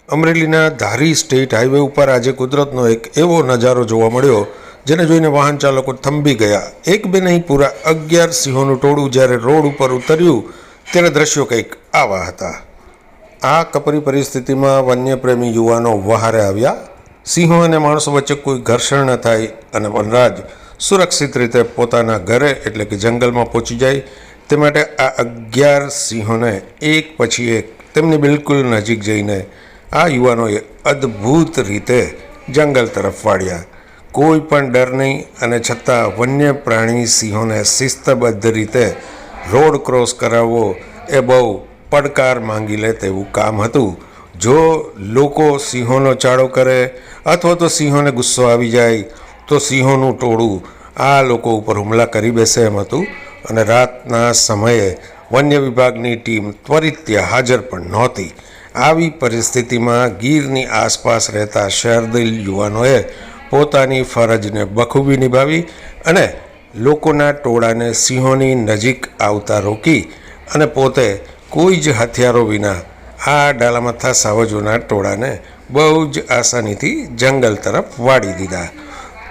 અમરેલીના ધારી state highway ઉપર આજે કુદરતનો એક એવો નજારો જોવા મળ્યો જેને જોઈને વાહન ચાલકો થંભી ગયા। એક બે નહીં, પૂરા 11 સિંહોનું ટોળું જ્યારે રોડ ઉપર ઉતર્યું ત્યારે દ્રશ્યો કંઈક આવા હતા। આ કપરી પરિસ્થિતિમાં વન્યપ્રેમી યુવાનો વહારે આવ્યા। સિંહો અને માણસો વચ્ચે કોઈ ઘર્ષણ ન થાય અને વનરાજ સુરક્ષિત રીતે પોતાના ઘરે એટલે કે જંગલમાં પહોંચી જાય તે માટે આ 11 સિંહોને એક પછી એક તેમની બિલકુલ નજીક જઈને આ યુવાનોએ અદ્ભુત રીતે જંગલ તરફ વાળ્યા। કોઈ પણ ડર નહીં અને છતાં વન્ય પ્રાણી સિંહોને શિસ્તબદ્ધ રીતે રોડ ક્રોસ કરાવવો એ બહુ પડકાર માંગી લે તેવું કામ હતું। જો લોકો સિંહોનો ચાળો કરે અથવા તો સિંહોને ગુસ્સો આવી જાય તો સિંહોનું ટોળું આ લોકો ઉપર હુમલા કરી બેસે એમ હતું અને રાતના સમયે વન્ય વિભાગની ટીમ ત્વરિત ત્યાં હાજર પણ નહોતી। આવી પરિસ્થિતિમાં ગીરની આસપાસ રહેતા શહેરદિલ યુવાનોએ પોતાની ફરજને બખૂબી નિભાવી અને લોકોના ટોળાને સિંહોની નજીક આવતા રોકી અને પોતે કોઈ જ હથિયારો વિના આ ડાલામથ્થા સાવજોના ટોળાને બહુ જ આસાનીથી જંગલ તરફ વાળી દીધા।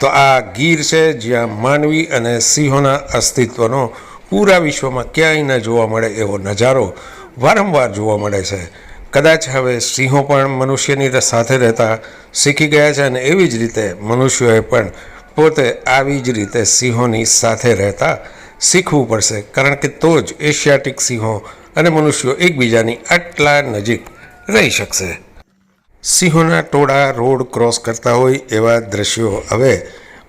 તો આ ગીર છે જ્યાં માનવી અને સિંહોના અસ્તિત્વનો પૂરા વિશ્વમાં ક્યાંય ન જોવા મળે એવો નજારો વારંવાર જોવા મળે છે। કદાચ હવે સિંહો પણ મનુષ્યની સાથે રહેતા શીખી ગયા છે અને એવી જ રીતે મનુષ્યોએ પણ પોતે આવી જ રીતે સિંહોની સાથે રહેતા શીખવું પડશે, કારણ કે તો જ એશિયાટિક સિંહો અને મનુષ્યો એકબીજાની આટલા નજીક રહી શકશે। સિંહોના ટોળા રોડ ક્રોસ કરતા હોય એવા દ્રશ્યો હવે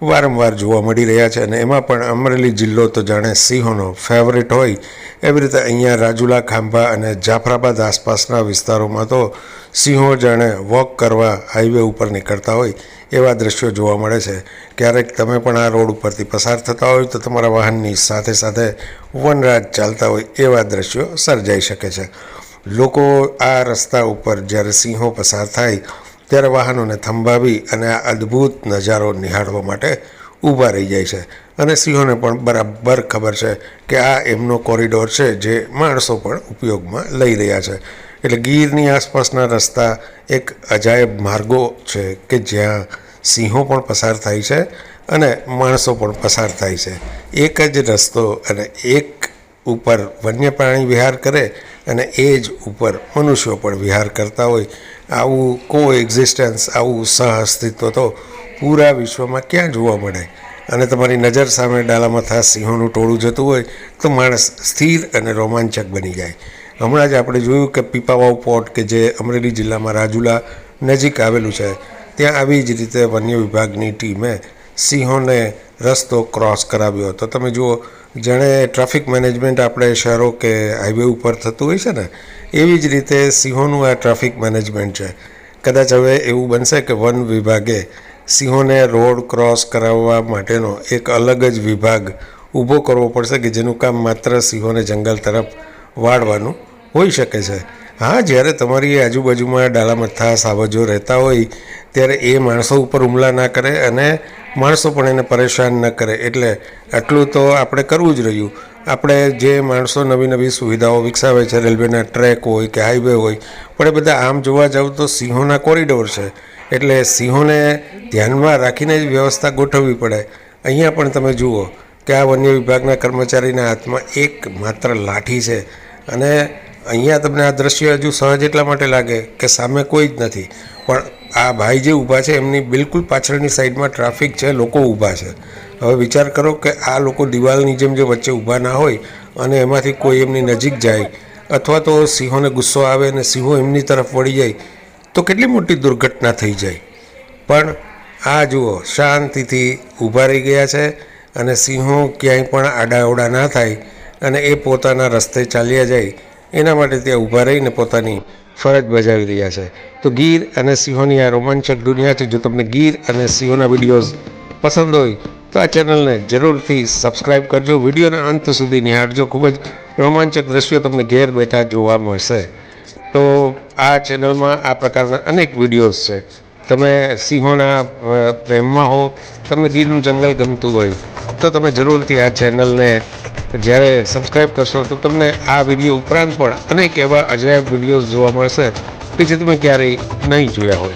વારંવાર જોવા મળી રહ્યા છે અને એમાં પણ અમરેલી જિલ્લો તો જાણે સિંહોનો ફેવરેટ હોય એવી રીતે અહીંયા રાજુલા, ખાંભા અને જાફરાબાદ આસપાસના વિસ્તારોમાં તો સિંહો જાણે વોક કરવા હાઈવે ઉપર નીકળતા હોય એવા દ્રશ્યો જોવા મળે છે। ક્યારેક તમે પણ આ રોડ ઉપરથી પસાર થતા હોય તો તમારા વાહનની સાથે સાથે વનરાજ ચાલતા હોય એવા દ્રશ્યો સર્જાઈ શકે છે। લોકો આ રસ્તા ઉપર જ્યારે સિંહો પસાર થાય ત્યારે વાહનોને થંભાવી અને આ અદ્ભુત નજારો નિહાળવા માટે ઊભા રહી જાય છે અને સિંહોને પણ બરાબર ખબર છે કે આ એમનો કોરિડોર છે જે માણસો પણ ઉપયોગમાં લઈ રહ્યા છે। એટલે ગીરની આસપાસના રસ્તા એક અજાયબ માર્ગો છે કે જ્યાં સિંહો પણ પસાર થાય છે અને માણસો પણ પસાર થાય છે। એક જ રસ્તો અને એક ઉપર વન્ય પ્રાણી વિહાર કરે અને એ જ ઉપર મનુષ્યો પણ વિહાર કરતા હોય આવું કો એક્ઝિસ્ટન્સ, આવું સહઅસ્તિત્વ તો પૂરા વિશ્વમાં ક્યાં જોવા મળે। અને તમારી નજર સામે ડાલામથ્થા સિંહોનું ટોળું જતું હોય તો માણસ સ્થિર અને રોમાંચક બની જાય। હમણાં જ આપણે જોયું કે પીપાવાવ પોર્ટ કે જે અમરેલી જિલ્લામાં રાજુલા નજીક આવેલું છે ત્યાં આવી જ રીતે વન્ય વિભાગની ટીમે સિંહોને રસ્તો ક્રોસ કરાવ્યો હતો। તમે જુઓ જાણે ટ્રાફિક મેનેજમેન્ટ આપણે શહેરો કે હાઈવે ઉપર થતું હોય છે ને એવી જ રીતે સિંહોનું આ ટ્રાફિક મેનેજમેન્ટ છે। કદાચ હવે એવું બનશે કે વન વિભાગે સિંહોને રોડ ક્રોસ કરાવવા માટેનો એક અલગ જ વિભાગ ઊભો કરવો પડશે કે જેનું કામ માત્ર સિંહોને જંગલ તરફ વાળવાનું હોઈ શકે છે। હા, જ્યારે તમારી આજુબાજુમાં ડાલામથ્થા સાવજો રહેતા હોય ત્યારે એ માણસો ઉપર હુમલા ના કરે અને માણસો પણ એને પરેશાન ન કરે, એટલે આટલું તો આપણે કરવું જ રહ્યું। આપણે જે માણસો નવી નવી સુવિધાઓ વિકસાવે છે, રેલવેના ટ્રેક હોય કે હાઈવે હોય, પણ એ બધા આમ જોવા જાવ તો સિંહોના કોરિડોર છે, એટલે સિંહોને ધ્યાનમાં રાખીને જ વ્યવસ્થા ગોઠવવી પડે। અહીંયા પણ તમે જુઓ કે આ વન્ય વિભાગના કર્મચારીના હાથમાં એક માત્ર લાઠી છે અને અહીંયા તમને આ દ્રશ્ય હજુ સહજ એટલા માટે લાગે કે સામે કોઈ જ નથી, પણ આ ભાઈ જે ઊભા છે એમની બિલકુલ પાછળની સાઈડમાં ટ્રાફિક છે, લોકો ઊભા છે। હવે વિચાર કરો કે આ લોકો દિવાલની જેમ જે વચ્ચે ઊભા ના હોય અને એમાંથી કોઈ એમની નજીક જાય અથવા તો સિંહોને ગુસ્સો આવે અને સિંહો એમની તરફ વળી જાય તો કેટલી મોટી દુર્ઘટના થઈ જાય। પણ આ જુઓ શાંતિથી ઊભા રહી ગયા છે અને સિંહો ક્યાંય પણ આડાઅવડા ના થાય અને એ પોતાના રસ્તે ચાલ્યા જાય એના માટે ત્યાં ઊભા રહીને પોતાની ફરજ બજાવી રહ્યા છે। તો ગીર અને સિંહોની આ રોમાંચક દુનિયા છે। જો તમને ગીર અને સિંહોના વિડીયોઝ પસંદ હોય તો આ ચેનલને જરૂરથી સબસ્ક્રાઈબ કરજો, વિડીયોના અંત સુધી નિહાળજો। ખૂબ જ રોમાંચક દ્રશ્યો તમને ઘેર બેઠા જોવા મળશે। તો આ ચેનલમાં આ પ્રકારના અનેક વિડીયોઝ છે। તમે સિંહોના પ્રેમમાં હો, તમને ગીરનું જંગલ ગમતું હોય તો તમે જરૂરથી આ ચેનલને જ્યારે સબસ્ક્રાઈબ કરશો તો તમને આ વિડીયો ઉપરાંત પણ અનેક એવા અજાયબ વિડીયોઝ જોવા મળશે કે જે તમે ક્યારેય નહીં જોયા હોય.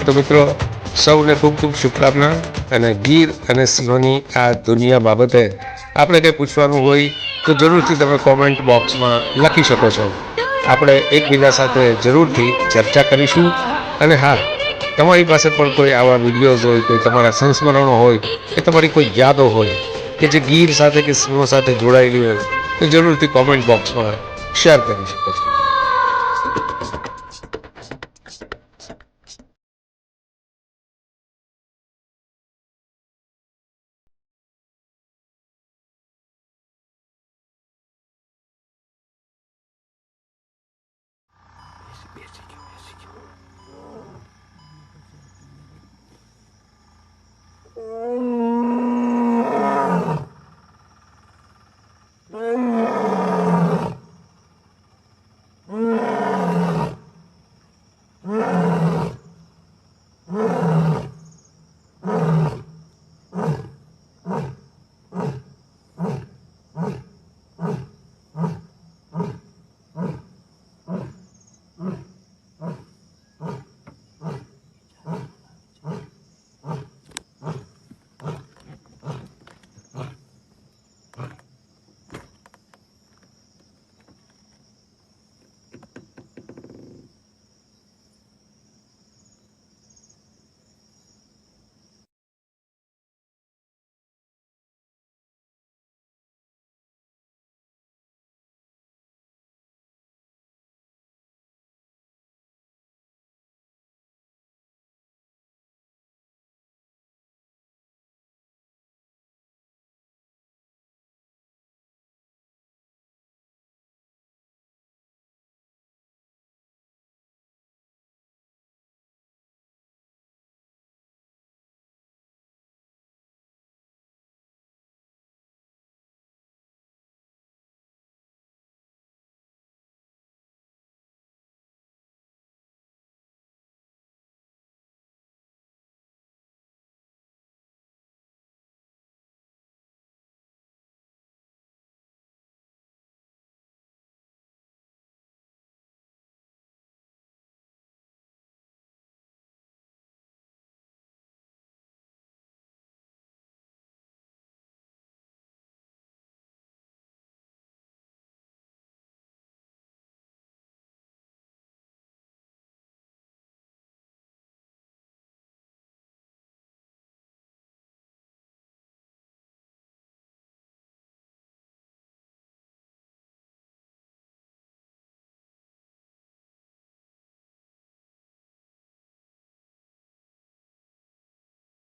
તો મિત્રો, સૌને ખૂબ ખૂબ શુભકામના. અને ગીર અને સિંહોની આ દુનિયા બાબતે આપણે કંઈ પૂછવાનું હોય તો જરૂરથી તમે કોમેન્ટ બોક્સમાં લખી શકો છો. આપણે એકબીજા સાથે જરૂરથી ચર્ચા કરીશું. અને હા, તમારી પાસે પણ કોઈ આવા વિડીયોઝ હોય, કોઈ તમારા સંસ્મરણો હોય, કે તમારી કોઈ યાદો હોય કે જે ગીર સાથે કે સિંહો સાથે જોડાયેલી હોય, તો જરૂરથી કોમેન્ટ બોક્સમાં શેર કરી શકો છો.